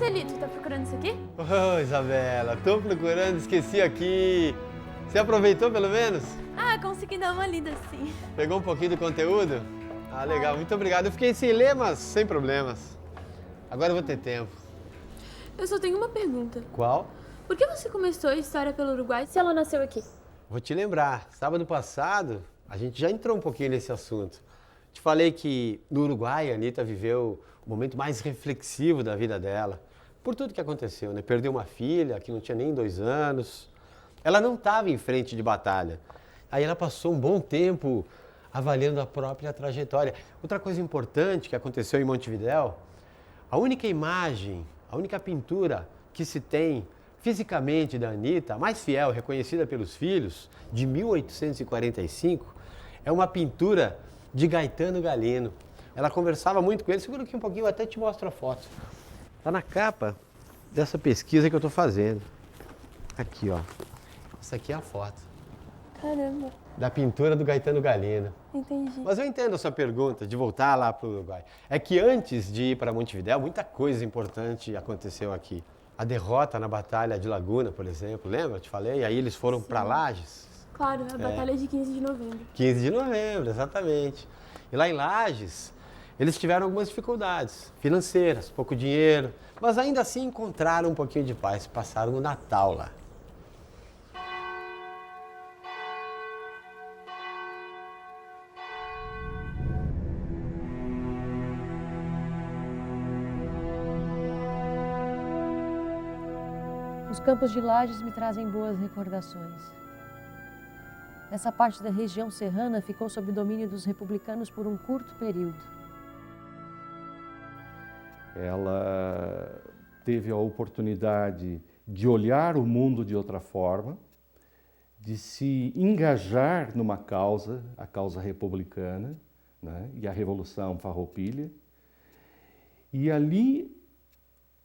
Celito, tá procurando isso aqui? Ô, Isabela, tô procurando, esqueci aqui. Você aproveitou pelo menos? Ah, consegui dar uma lida sim. Pegou um pouquinho do conteúdo? Ah, legal, muito obrigado. Eu fiquei sem ler, mas sem problemas. Agora eu vou ter tempo. Eu só tenho uma pergunta. Qual? Por que você começou a história pelo Uruguai se ela nasceu aqui? Vou te lembrar, sábado passado a gente já entrou um pouquinho nesse assunto. Te falei que no Uruguai a Anitta viveu o momento mais reflexivo da vida dela. Por tudo que aconteceu, né? Perdeu uma filha que não tinha nem 2 anos. Ela não estava em frente de batalha. Aí ela passou um bom tempo avaliando a própria trajetória. Outra coisa importante que aconteceu em Montevidéu, a única imagem, a única pintura que se tem fisicamente da Anitta, a mais fiel, reconhecida pelos filhos, de 1845, é uma pintura de Gaetano Galeno. Ela conversava muito com ele, segura aqui um pouquinho, eu até te mostro a foto. Está na capa dessa pesquisa que eu estou fazendo. Aqui, ó. Essa aqui é a foto. Caramba, Da pintura do Gaetano Galeno. entendi. Mas eu entendo a sua pergunta de voltar lá para o Uruguai. É que antes de ir para Montevidéu, muita coisa importante aconteceu aqui. A derrota na Batalha de Laguna, por exemplo, lembra? Eu te falei? Aí eles foram para Lages. Claro, a batalha de 15 de novembro. 15 de novembro, exatamente. E lá em Lages, eles tiveram algumas dificuldades financeiras, pouco dinheiro, mas ainda assim encontraram um pouquinho de paz, passaram o Natal lá. Os campos de Lages me trazem boas recordações. Essa parte da região serrana ficou sob domínio dos republicanos por um curto período. Ela teve a oportunidade de olhar o mundo de outra forma, de se engajar numa causa, a causa republicana, né, e a Revolução Farroupilha. E ali,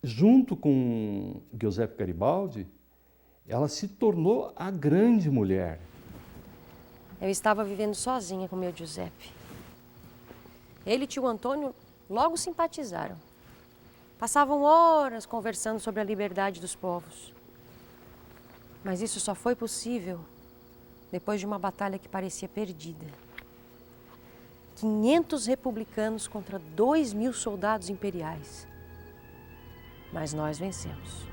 junto com Giuseppe Garibaldi, ela se tornou a grande mulher. Eu estava vivendo sozinha com meu Giuseppe. Ele e tio Antônio logo simpatizaram. Passavam horas conversando sobre a liberdade dos povos. Mas isso só foi possível depois de uma batalha que parecia perdida. 500 republicanos contra 2.000 soldados imperiais. Mas nós vencemos.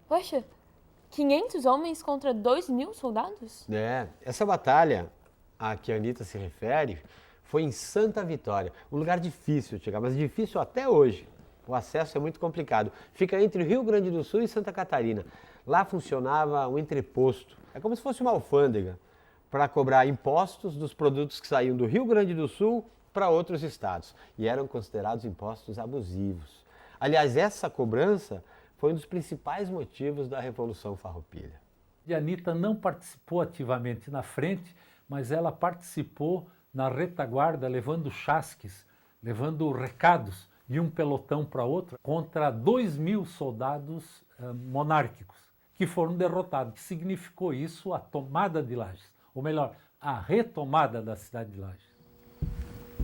Poxa, 500 homens contra 2.000 soldados? Essa batalha a que a Anitta se refere foi em Santa Vitória, um lugar difícil de chegar, mas difícil até hoje. O acesso é muito complicado. Fica entre o Rio Grande do Sul e Santa Catarina. Lá funcionava um entreposto, é como se fosse uma alfândega, para cobrar impostos dos produtos que saíam do Rio Grande do Sul para outros estados. E eram considerados impostos abusivos. Aliás, essa cobrança foi um dos principais motivos da Revolução Farroupilha. E a Anitta não participou ativamente na frente, mas ela participou na retaguarda, levando chasques, levando recados de um pelotão para outro contra 2.000 soldados monárquicos, que foram derrotados. Que significou isso a tomada de Lages, ou melhor, a retomada da cidade de Lages.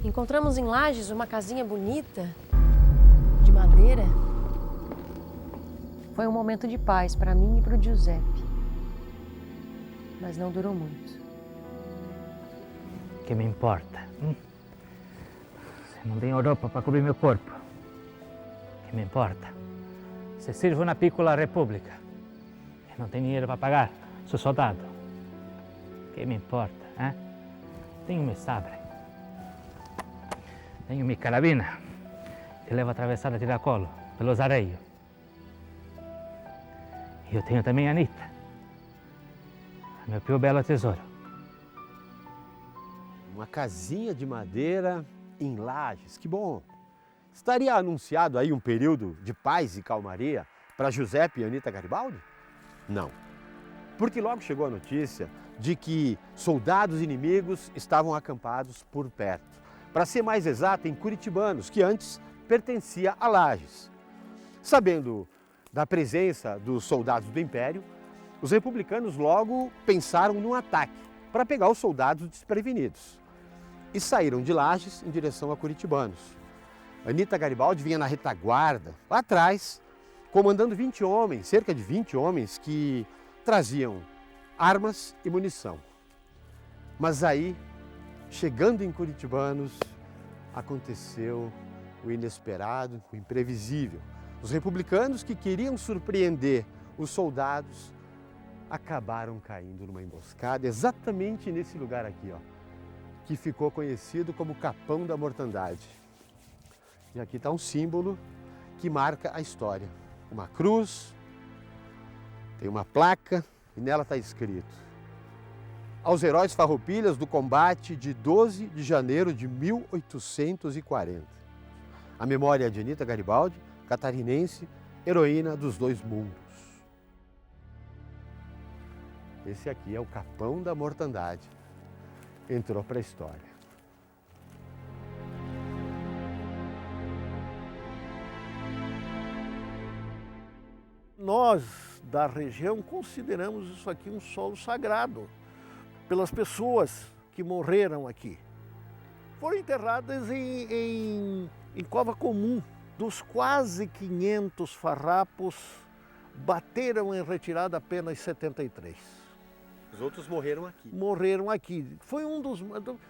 Encontramos em Lages uma casinha bonita, de madeira. Foi um momento de paz para mim e para o Giuseppe. Mas não durou muito. Que me importa? Se não tenho roupa para cobrir meu corpo, que me importa? Se sirvo na piccola república e não tenho dinheiro para pagar, sou soldado. Que me importa, hein? Tenho meu sabre, tenho minha carabina, que levo atravessada a tiracolo pelos areios. E eu tenho também a Anitta Meu più bello tesouro. Uma casinha de madeira em Lages, que bom! Estaria anunciado aí um período de paz e calmaria para Giuseppe e Anita Garibaldi? Não, porque logo chegou a notícia de que soldados inimigos estavam acampados por perto. Para ser mais exato, em Curitibanos, que antes pertencia a Lages. Sabendo da presença dos soldados do Império, os republicanos logo pensaram num ataque para pegar os soldados desprevenidos. E saíram de Lages em direção a Curitibanos. Anita Garibaldi vinha na retaguarda, lá atrás, comandando 20 homens, cerca de 20 homens, que traziam armas e munição. Mas aí, chegando em Curitibanos, aconteceu o inesperado, o imprevisível. Os republicanos que queriam surpreender os soldados acabaram caindo numa emboscada exatamente nesse lugar aqui, ó, que ficou conhecido como Capão da Mortandade. E aqui está um símbolo que marca a história. Uma cruz, tem uma placa e nela está escrito: aos heróis farroupilhas do combate de 12 de janeiro de 1840. A memória de Anita Garibaldi, catarinense, heroína dos dois mundos. Esse aqui é o Capão da Mortandade. Entrou para a história. Nós, da região, consideramos isso aqui um solo sagrado, pelas pessoas que morreram aqui. Foram enterradas em cova comum. Dos quase 500 farrapos, bateram em retirada apenas 73. Os outros morreram aqui. Morreram aqui. Foi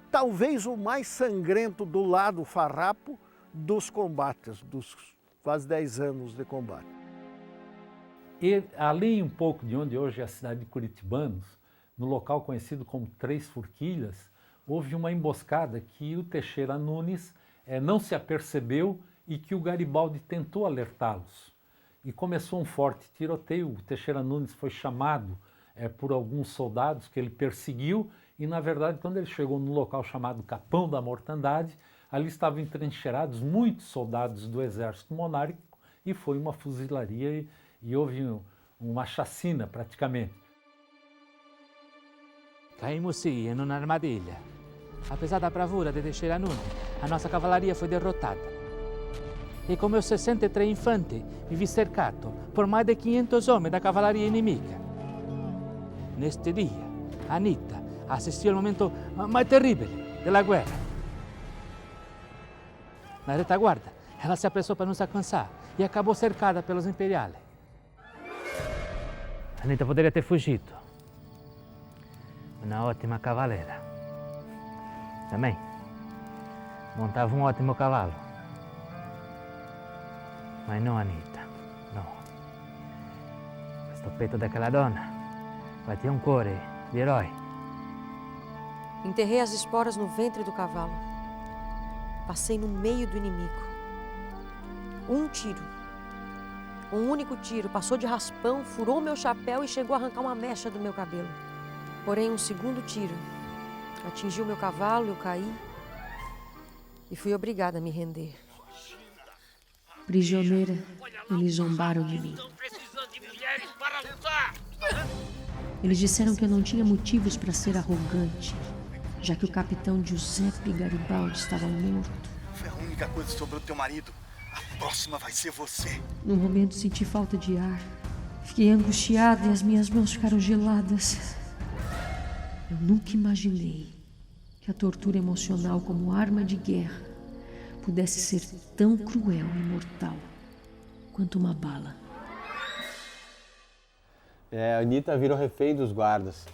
talvez o mais sangrento do lado farrapo dos combates, dos quase 10 anos de combate. E além um pouco de onde hoje é a cidade de Curitibanos, no local conhecido como Três Forquilhas, houve uma emboscada que o Teixeira Nunes não se apercebeu e que o Garibaldi tentou alertá-los. E começou um forte tiroteio. O Teixeira Nunes foi chamado por alguns soldados que ele perseguiu e, na verdade, quando ele chegou no local chamado Capão da Mortandade, ali estavam entrincheirados muitos soldados do exército monárquico e foi uma fuzilaria e houve uma chacina praticamente. Caímos sim em uma armadilha. Apesar da bravura de Teixeira Nunes, a nossa cavalaria foi derrotada. E com meus 63 infantes, me vi cercado por mais de 500 homens da cavalaria inimiga. Neste dia, Anita assistiu ao momento mais terrível da guerra. Na retaguarda, ela se apressou para nos alcançar e acabou cercada pelos imperiais. Anita poderia ter fugido. Uma ótima cavaleira. Também montava um ótimo cavalo. Mas não Anita, não. Questo peito daquela donna batia um cuore de herói. Enterrei as esporas no ventre do cavalo. Passei no meio do inimigo. Um tiro, um único tiro, passou de raspão, furou meu chapéu e chegou a arrancar uma mecha do meu cabelo. Porém, um segundo tiro atingiu meu cavalo, eu caí e fui obrigada a me render. Prisioneira, eles zombaram de mim. Eles disseram que eu não tinha motivos para ser arrogante, já que o capitão Giuseppe Garibaldi estava morto. Foi a única coisa que sobrou do teu marido. A próxima vai ser você. Num momento senti falta de ar. Fiquei angustiada e as minhas mãos ficaram geladas. Eu nunca imaginei que a tortura emocional como arma de guerra pudesse ser tão cruel e mortal quanto uma bala. A Anita virou refém dos guardas.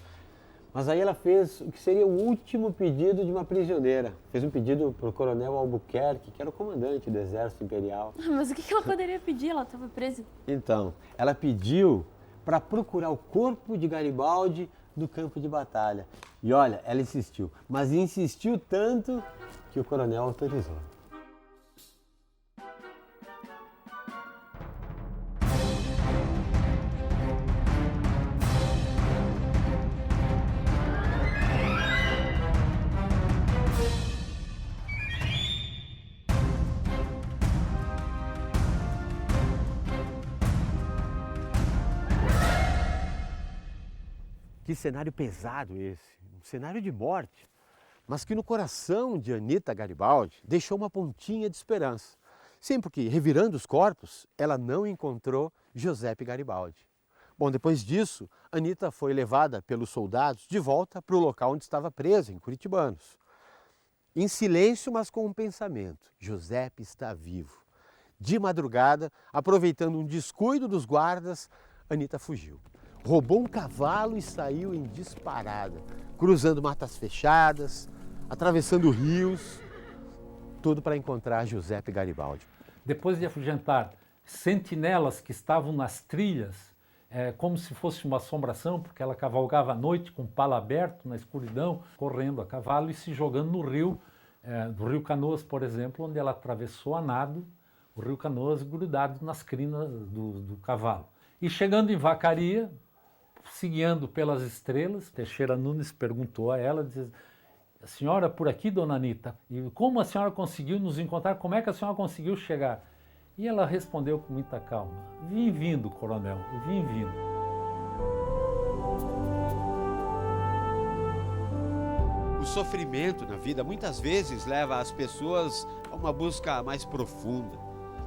Mas aí ela fez o que seria o último pedido de uma prisioneira. Fez um pedido para o coronel Albuquerque, que era o comandante do exército imperial. Mas o que ela poderia pedir? Ela estava presa. Então, ela pediu para procurar o corpo de Garibaldi no campo de batalha. E olha, ela insistiu, mas insistiu tanto que o coronel autorizou. Que cenário pesado esse, um cenário de morte, mas que no coração de Anita Garibaldi deixou uma pontinha de esperança. Sim, porque revirando os corpos, ela não encontrou Giuseppe Garibaldi. Bom, depois disso, Anita foi levada pelos soldados de volta para o local onde estava presa, em Curitibanos. Em silêncio, mas com um pensamento: Giuseppe está vivo. De madrugada, aproveitando um descuido dos guardas, Anita fugiu. Roubou um cavalo e saiu em disparada, cruzando matas fechadas, atravessando rios, tudo para encontrar Giuseppe Garibaldi. Depois de afugentar sentinelas que estavam nas trilhas, como se fosse uma assombração, porque ela cavalgava à noite com o palo aberto na escuridão, correndo a cavalo e se jogando no rio, do Rio Canoas, por exemplo, onde ela atravessou a nado o Rio Canoas grudado nas crinas do cavalo. E chegando em Vacaria, se guiando pelas estrelas, Teixeira Nunes perguntou a ela, diz: "A senhora por aqui, dona Anita? E como a senhora conseguiu nos encontrar? Como é que a senhora conseguiu chegar?" E ela respondeu com muita calma: "Vim vindo, coronel, vim vindo." O sofrimento na vida muitas vezes leva as pessoas a uma busca mais profunda.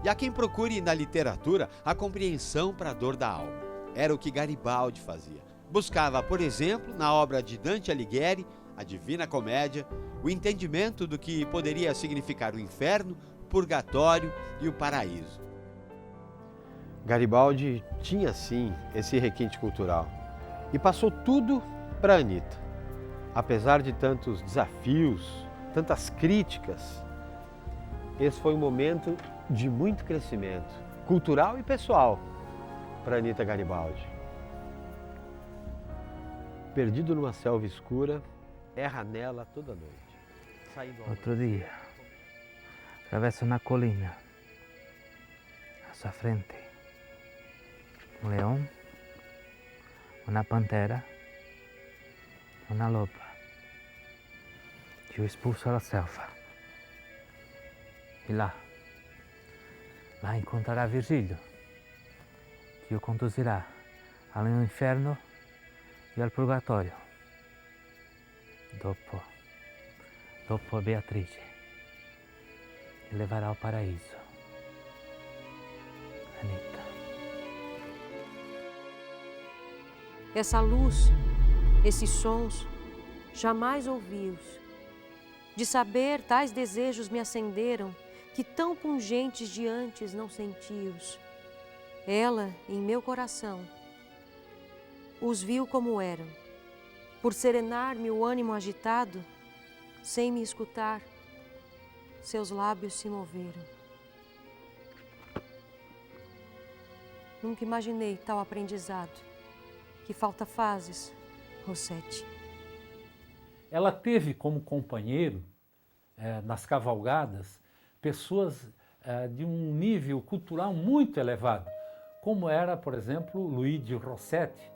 E há quem procure na literatura a compreensão para a dor da alma. Era o que Garibaldi fazia. Buscava, por exemplo, na obra de Dante Alighieri, a Divina Comédia, o entendimento do que poderia significar o inferno, o purgatório e o paraíso. Garibaldi tinha, sim, esse requinte cultural. E passou tudo para Anita. Apesar de tantos desafios, tantas críticas, esse foi um momento de muito crescimento, cultural e pessoal, para Anita Garibaldi. Perdido numa selva escura, erra nela toda noite. Outro dia, atravesso uma colina. À sua frente, um leão, uma pantera, uma loba. Eu expulso da selva. E lá encontrará Virgílio, que o conduzirá ao inferno e ao purgatório. Dopo a Beatrice, e levará ao paraíso. Anita. Essa luz, esses sons, jamais ouvi-os. De saber, tais desejos me acenderam, que tão pungentes de antes não senti-os. Ela, em meu coração, os viu como eram. Por serenar-me o ânimo agitado, sem me escutar, seus lábios se moveram. Nunca imaginei tal aprendizado. Que falta fazes, Rossetti. Ela teve como companheiro, nas cavalgadas, pessoas de um nível cultural muito elevado, como era, por exemplo, Luigi Rossetti.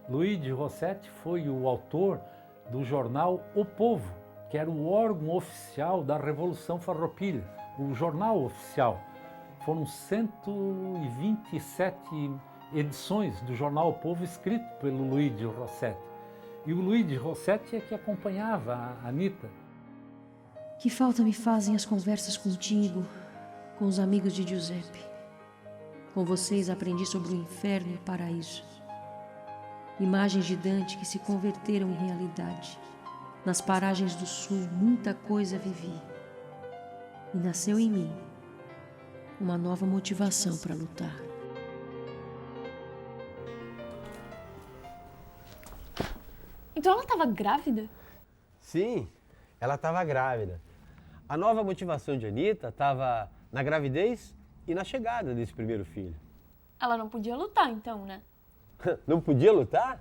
Luigi Rossetti foi o autor do jornal O Povo, que era o órgão oficial da Revolução Farroupilha, o jornal oficial. Foram 127 edições do jornal O Povo escrito pelo Luigi Rossetti. E o Luigi Rossetti é que acompanhava a Anita. Que falta me fazem as conversas contigo, com os amigos de Giuseppe. Com vocês aprendi sobre o inferno e o paraíso. Imagens de Dante que se converteram em realidade. Nas paragens do sul, muita coisa vivi. E nasceu em mim uma nova motivação para lutar. Então ela estava grávida? Sim, ela estava grávida. A nova motivação de Anita estava na gravidez e na chegada desse primeiro filho. Ela não podia lutar então, né? Não podia lutar?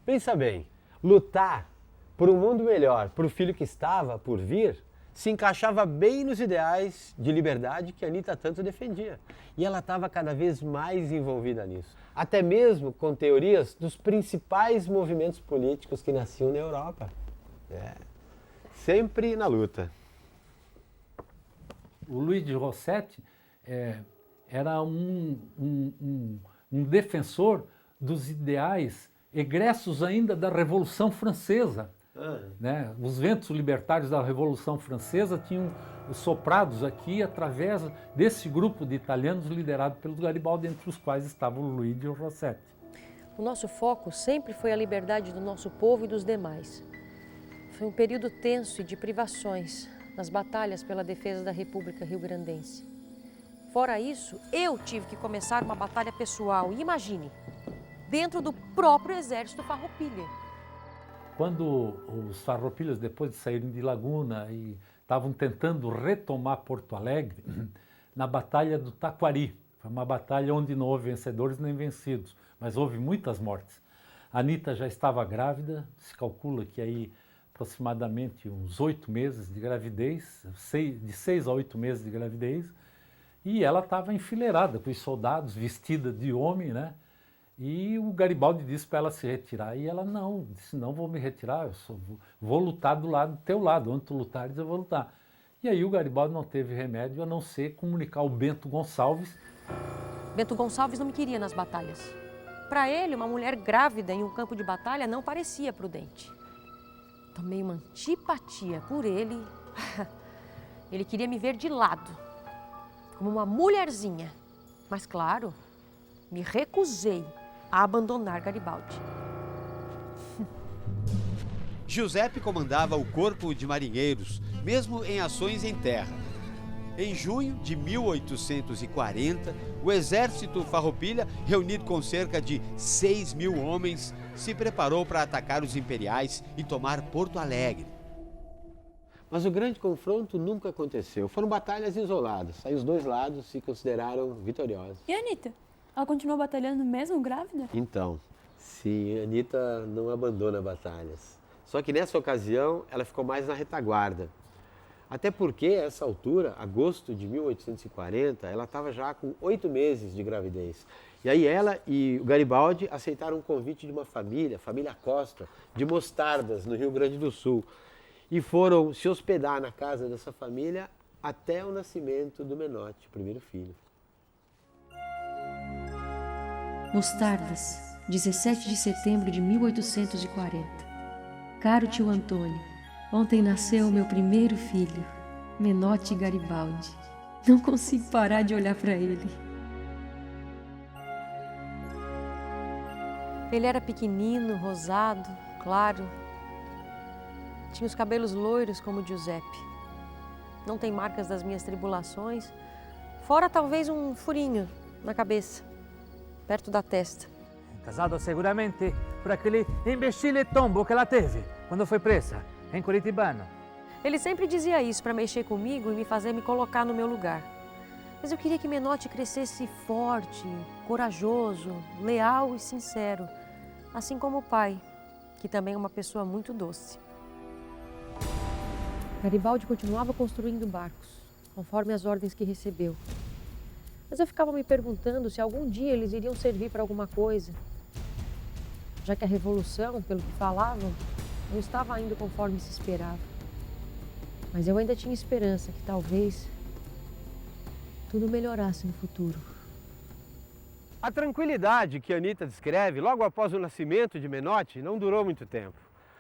Pensa bem, lutar por um mundo melhor, por o filho que estava por vir, se encaixava bem nos ideais de liberdade que a Anita tanto defendia. E ela estava cada vez mais envolvida nisso. Até mesmo com teorias dos principais movimentos políticos que nasciam na Europa. Sempre na luta. O Luigi Rossetti era um defensor dos ideais egressos ainda da Revolução Francesa. Né? Os ventos libertários da Revolução Francesa tinham soprados aqui através desse grupo de italianos liderado pelo Garibaldi, entre os quais estava o Luigi Rossetti. O nosso foco sempre foi a liberdade do nosso povo e dos demais. Foi um período tenso e de privações nas batalhas pela defesa da República Rio-Grandense. Fora isso, eu tive que começar uma batalha pessoal, e imagine, dentro do próprio exército Farroupilha. Quando os farroupilhas, depois de saírem de Laguna e estavam tentando retomar Porto Alegre, na Batalha do Taquari, foi uma batalha onde não houve vencedores nem vencidos, mas houve muitas mortes. A Anita já estava grávida, se calcula que aí aproximadamente uns 8 meses de gravidez, de 6 a 8 meses de gravidez, e ela estava enfileirada com os soldados, vestida de homem, né? E o Garibaldi disse para ela se retirar, e ela não, disse, não vou me retirar, vou lutar do teu lado, onde tu lutares eu vou lutar. E aí o Garibaldi não teve remédio a não ser comunicar ao Bento Gonçalves. Bento Gonçalves não me queria nas batalhas. Para ele, uma mulher grávida em um campo de batalha não parecia prudente. Tomei uma antipatia por ele. Ele queria me ver de lado, como uma mulherzinha. Mas claro, me recusei a abandonar Garibaldi. Giuseppe comandava o Corpo de Marinheiros, mesmo em ações em terra. Em junho de 1840, o exército Farroupilha, reunido com cerca de 6.000 homens, se preparou para atacar os imperiais e tomar Porto Alegre. Mas o grande confronto nunca aconteceu. Foram batalhas isoladas. Aí os dois lados se consideraram vitoriosos. E a Anita? Ela continuou batalhando mesmo grávida? Então, sim, a Anita não abandona batalhas. Só que nessa ocasião, ela ficou mais na retaguarda. Até porque, a essa altura, agosto de 1840, ela estava já com 8 meses de gravidez. E aí ela e o Garibaldi aceitaram um convite de uma família, a família Costa, de Mostardas, no Rio Grande do Sul. E foram se hospedar na casa dessa família até o nascimento do Menotti, o primeiro filho. Mostardas, 17 de setembro de 1840. Caro tio Antônio, ontem nasceu o meu primeiro filho, Menotti Garibaldi. Não consigo parar de olhar para ele. Ele era pequenino, rosado, claro. Tinha os cabelos loiros como Giuseppe. Não tem marcas das minhas tribulações, fora talvez um furinho na cabeça, perto da testa. Casado seguramente por aquele imbecile tombo que ela teve quando foi presa em Curitibano. Ele sempre dizia isso para mexer comigo e me fazer me colocar no meu lugar. Mas eu queria que Menotti crescesse forte, corajoso, leal e sincero, assim como o pai, que também é uma pessoa muito doce. Garibaldi continuava construindo barcos, conforme as ordens que recebeu. Mas eu ficava me perguntando se algum dia eles iriam servir para alguma coisa, já que a revolução, pelo que falavam, não estava indo conforme se esperava. Mas eu ainda tinha esperança que talvez tudo melhorasse no futuro. A tranquilidade que a Anita descreve logo após o nascimento de Menotti não durou muito tempo.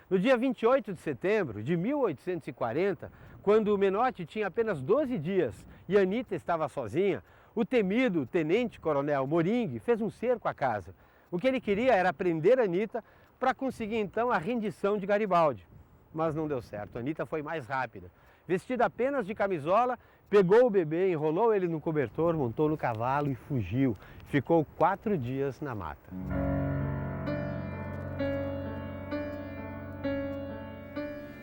No dia 28 de setembro de 1840, quando o Menotti tinha apenas 12 dias e a Anita estava sozinha, o temido tenente-coronel Moringue fez um cerco à casa. O que ele queria era prender a Anita para conseguir então a rendição de Garibaldi. Mas não deu certo, a Anita foi mais rápida. Vestida apenas de camisola, pegou o bebê, enrolou ele no cobertor, montou no cavalo e fugiu. Ficou 4 dias na mata.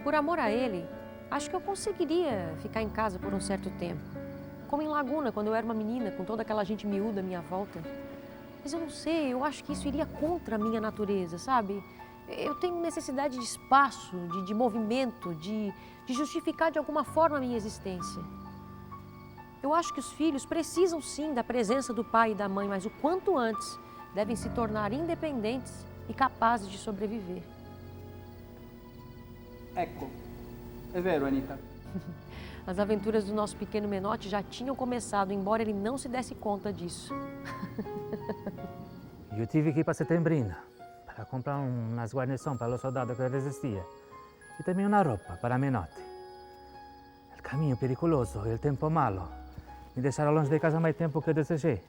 Por amor a ele, acho que eu conseguiria ficar em casa por um certo tempo. Como em Laguna, quando eu era uma menina, com toda aquela gente miúda à minha volta. Mas eu não sei, eu acho que isso iria contra a minha natureza, sabe? Eu tenho necessidade de espaço, de movimento, de justificar de alguma forma a minha existência. Eu acho que os filhos precisam sim da presença do pai e da mãe, mas o quanto antes devem se tornar independentes e capazes de sobreviver. Ecco, é vero, Anita. As aventuras do nosso pequeno Menotti já tinham começado, embora ele não se desse conta disso. Eu tive que ir para Setembrina, para comprar unas guarnições para os soldados que resistiam e também uma roupa para Menotti. O caminho periculoso e o tempo malo me deixaram longe de casa mais tempo que eu desejei.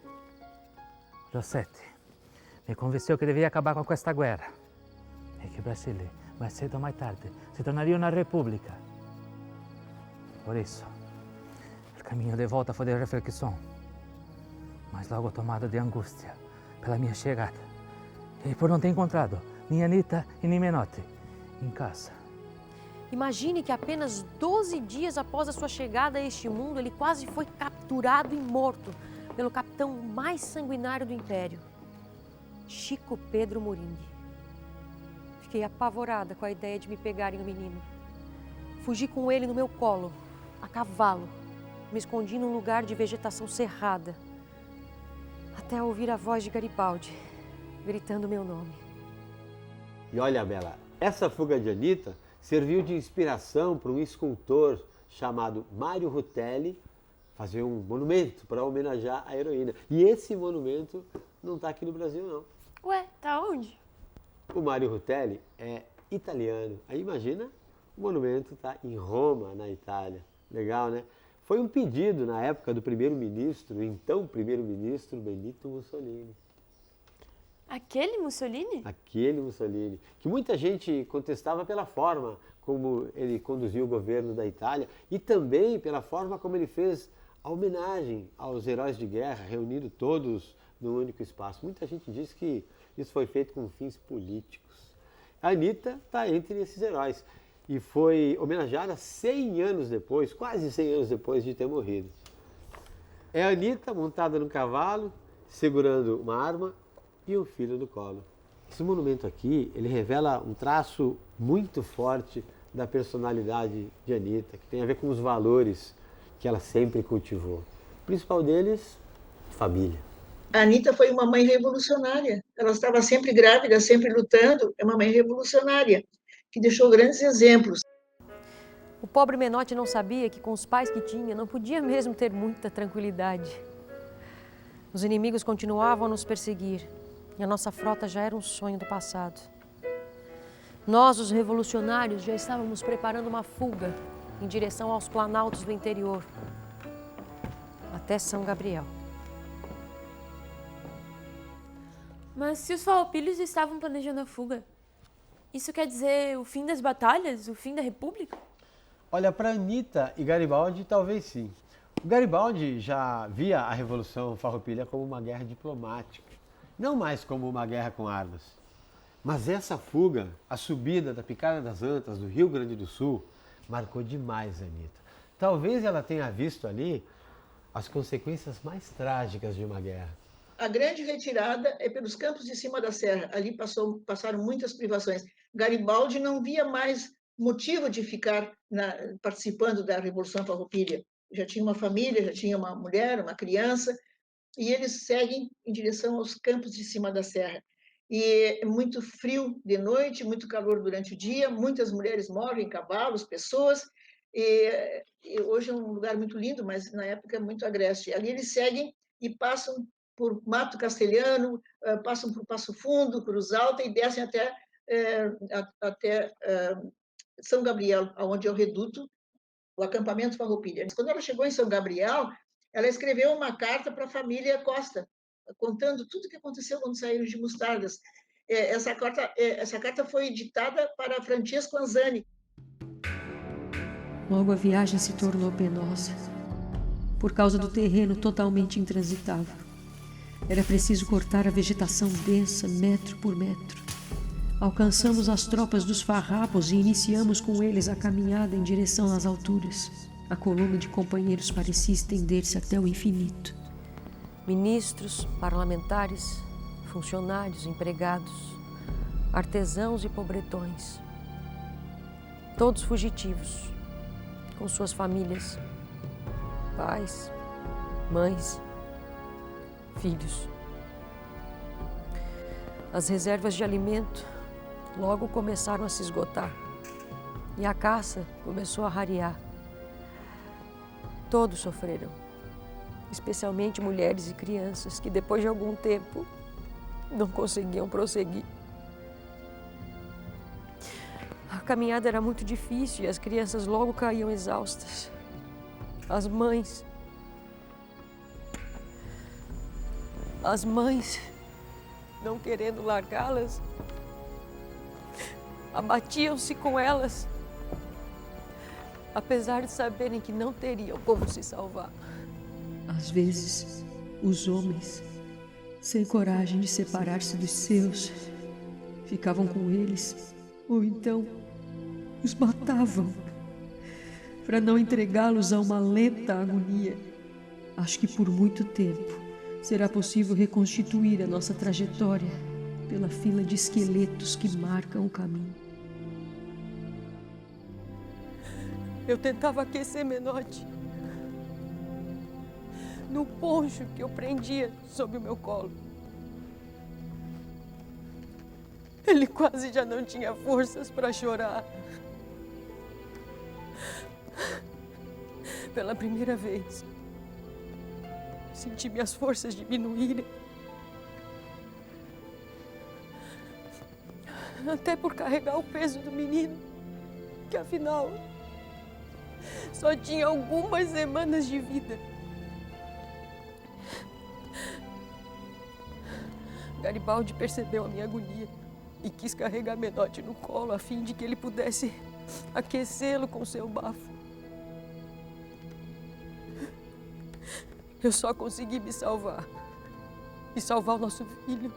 Rossetti me convenceu que devia acabar com esta guerra e que o Brasil, mais cedo ou mais tarde, se tornaria uma república. Por isso, o caminho de volta foi de reflexão, mas logo tomado de angústia pela minha chegada e por não ter encontrado nem Anita e nem Menotti em casa. Imagine que apenas 12 dias após a sua chegada a este mundo, ele quase foi capturado e morto pelo capitão mais sanguinário do Império, Chico Pedro Moringue. Fiquei apavorada com a ideia de me pegarem o menino. Fugi com ele no meu colo, a cavalo. Me escondi num lugar de vegetação cerrada, até ouvir a voz de Garibaldi, gritando meu nome. E olha, Bela, essa fuga de Anita serviu de inspiração para um escultor chamado Mário Rutelli fazer um monumento para homenagear a heroína. E esse monumento não está aqui no Brasil, não. Ué, tá onde? O Mário Rutelli é italiano. Aí imagina, o monumento está em Roma, na Itália. Legal, né? Foi um pedido na época do primeiro-ministro, então primeiro-ministro Benito Mussolini. Aquele Mussolini? Aquele Mussolini, que muita gente contestava pela forma como ele conduziu o governo da Itália e também pela forma como ele fez a homenagem aos heróis de guerra, reunindo todos num único espaço. Muita gente diz que isso foi feito com fins políticos. A Anita está entre esses heróis e foi homenageada 100 anos depois, quase 100 anos depois de ter morrido. É a Anita montada num cavalo, segurando uma arma e um filho no colo. Esse monumento aqui, ele revela um traço muito forte da personalidade de Anita, que tem a ver com os valores que ela sempre cultivou. O principal deles, família. A Anita foi uma mãe revolucionária. Ela estava sempre grávida, sempre lutando. É uma mãe revolucionária, que deixou grandes exemplos. O pobre Menotti não sabia que com os pais que tinha, não podia mesmo ter muita tranquilidade. Os inimigos continuavam a nos perseguir. E a nossa frota já era um sonho do passado. Nós, os revolucionários, já estávamos preparando uma fuga em direção aos planaltos do interior, até São Gabriel. Mas se os farroupilhos estavam planejando a fuga, isso quer dizer o fim das batalhas, o fim da República? Olha, para Anita e Garibaldi, talvez sim. O Garibaldi já via a Revolução Farroupilha como uma guerra diplomática, não mais como uma guerra com armas. Mas essa fuga, a subida da Picada das Antas, do Rio Grande do Sul, marcou demais a Anita. Talvez ela tenha visto ali as consequências mais trágicas de uma guerra. A grande retirada é pelos campos de cima da serra. Ali passaram muitas privações. Garibaldi não via mais motivo de ficar participando da Revolução Farroupilha. Já tinha uma família, já tinha uma mulher, uma criança, e eles seguem em direção aos campos de cima da serra. E é muito frio de noite, muito calor durante o dia, muitas mulheres morrem, cavalos, pessoas, e hoje é um lugar muito lindo, mas na época é muito agreste. Ali eles seguem e passam por Mato Castelhano, passam por Passo Fundo, Cruz Alta e descem até São Gabriel, onde é o reduto, o acampamento Farroupilha. Quando ela chegou em São Gabriel, ela escreveu uma carta para a família Costa, contando tudo o que aconteceu quando saíram de Mostardas. Essa carta foi ditada para Francesco Anzani. Logo a viagem se tornou penosa, por causa do terreno totalmente intransitável. Era preciso cortar a vegetação densa, metro por metro. Alcançamos as tropas dos farrapos e iniciamos com eles a caminhada em direção às alturas. A coluna de companheiros parecia estender-se até o infinito. Ministros, parlamentares, funcionários, empregados, artesãos e pobretões. Todos fugitivos, com suas famílias, pais, mães, filhos. As reservas de alimento logo começaram a se esgotar e a caça começou a rarear. Todos sofreram, especialmente mulheres e crianças que depois de algum tempo não conseguiam prosseguir. caminhada era muito difícil e as crianças logo caíam exaustas. As mães, não querendo largá-las, abatiam-se com elas, apesar de saberem que não teriam como se salvar. Às vezes, os homens, sem coragem de separar-se dos seus, ficavam com eles, ou então os matavam, para não entregá-los a uma lenta agonia. Acho que por muito tempo será possível reconstituir a nossa trajetória pela fila de esqueletos que marcam o caminho. Eu tentava aquecer Menotti no poncho que eu prendia sob o meu colo. Ele quase já não tinha forças para chorar. Pela primeira vez, senti minhas forças diminuírem. Até por carregar o peso do menino, que afinal só tinha algumas semanas de vida. Garibaldi percebeu a minha agonia e quis carregar Menotti no colo a fim de que ele pudesse aquecê-lo com seu bafo. Eu só consegui me salvar e salvar o nosso filho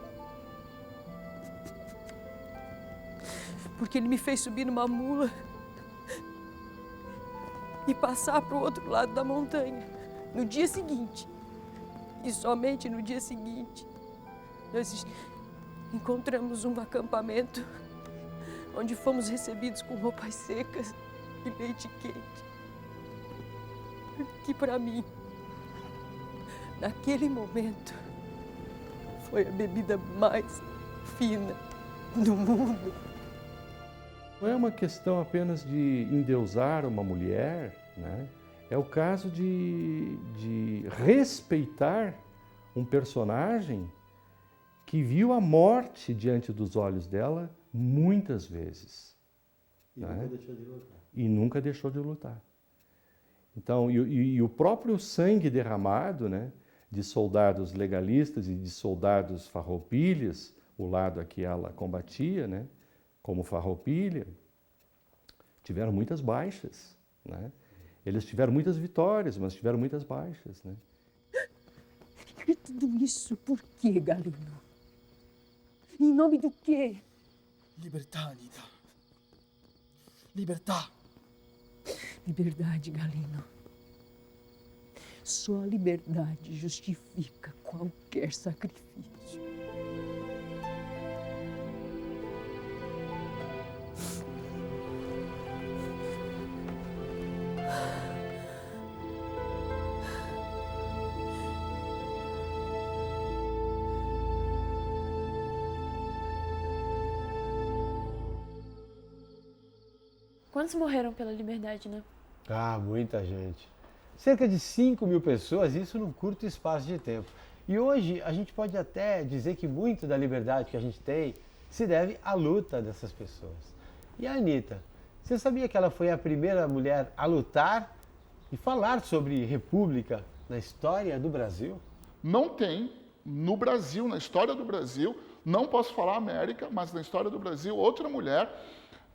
porque ele me fez subir numa mula e passar para o outro lado da montanha no dia seguinte. E somente no dia seguinte nós encontramos um acampamento onde fomos recebidos com roupas secas e leite quente. Que para mim, naquele momento, foi a bebida mais fina do mundo. Não é uma questão apenas de endeusar uma mulher, né? É o caso de respeitar um personagem que viu a morte diante dos olhos dela muitas vezes. E né? nunca deixou de lutar. E nunca deixou de lutar. Então, e o próprio sangue derramado, né, de soldados legalistas e de soldados farroupilhas, o lado a que ela combatia, né, como farroupilha, tiveram muitas baixas. Né? Eles tiveram muitas vitórias, mas tiveram muitas baixas. Né? E tudo isso por quê, Galino? Em nome do quê? Libertà, Anita. Libertà. Liberdade, Galino. Só a liberdade justifica qualquer sacrifício. Quantos morreram pela liberdade, né? Ah, muita gente. Cerca de 5.000 pessoas, isso num curto espaço de tempo. E hoje a gente pode até dizer que muito da liberdade que a gente tem se deve à luta dessas pessoas. E a Anita, você sabia que ela foi a primeira mulher a lutar e falar sobre república na história do Brasil? Não tem no Brasil, na história do Brasil, não posso falar América, mas na história do Brasil, outra mulher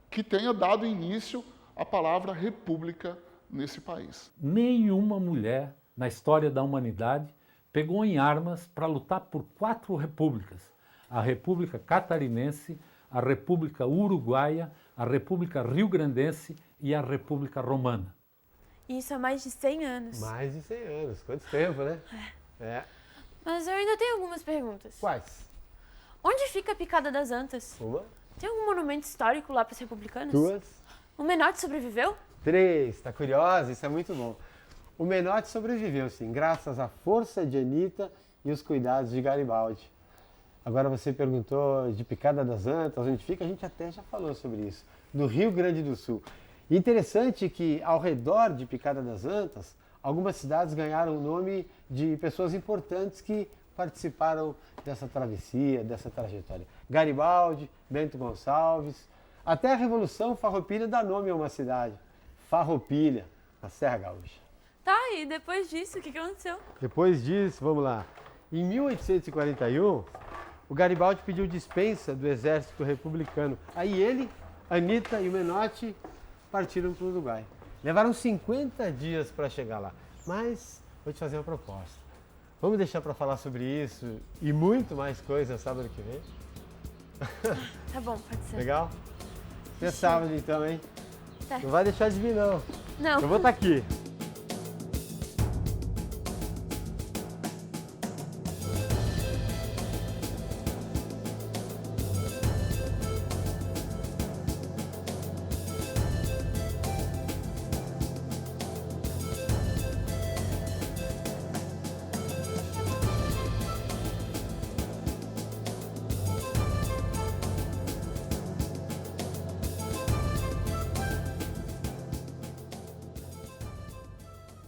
que tenha dado início à palavra república nesse país. Nenhuma mulher na história da humanidade pegou em armas para lutar por 4 repúblicas. A República Catarinense, a República Uruguaia, a República Rio-Grandense e a República Romana. Isso há mais de 100 anos. Mais de 100 anos. Quanto tempo, né? É. Mas eu ainda tenho algumas perguntas. Quais? Onde fica a Picada das Antas? Uma. Tem algum monumento histórico lá para os republicanos? 2. O Menotti sobreviveu? 3. Tá curiosa? Isso é muito bom. O Menotti sobreviveu, sim, graças à força de Anita e os cuidados de Garibaldi. Agora você perguntou de Picada das Antas, onde fica? A gente até já falou sobre isso. No Rio Grande do Sul. E interessante que ao redor de Picada das Antas, algumas cidades ganharam o nome de pessoas importantes que participaram dessa travessia, dessa trajetória. Garibaldi, Bento Gonçalves, Até a Revolução Farroupilha dá nome a uma cidade. Farroupilha, na Serra Gaúcha. Tá, e depois disso, o que aconteceu? Depois disso, vamos lá. Em 1841, o Garibaldi pediu dispensa do exército republicano. Aí ele, Anita e o Menotti partiram para o Uruguai. Levaram 50 dias para chegar lá. Mas vou te fazer uma proposta. Vamos deixar para falar sobre isso e muito mais coisas sábado que vem? Tá bom, pode ser. Legal? Até sábado então, hein? Tá. Não vai deixar de vir, não. Não. Eu vou estar aqui.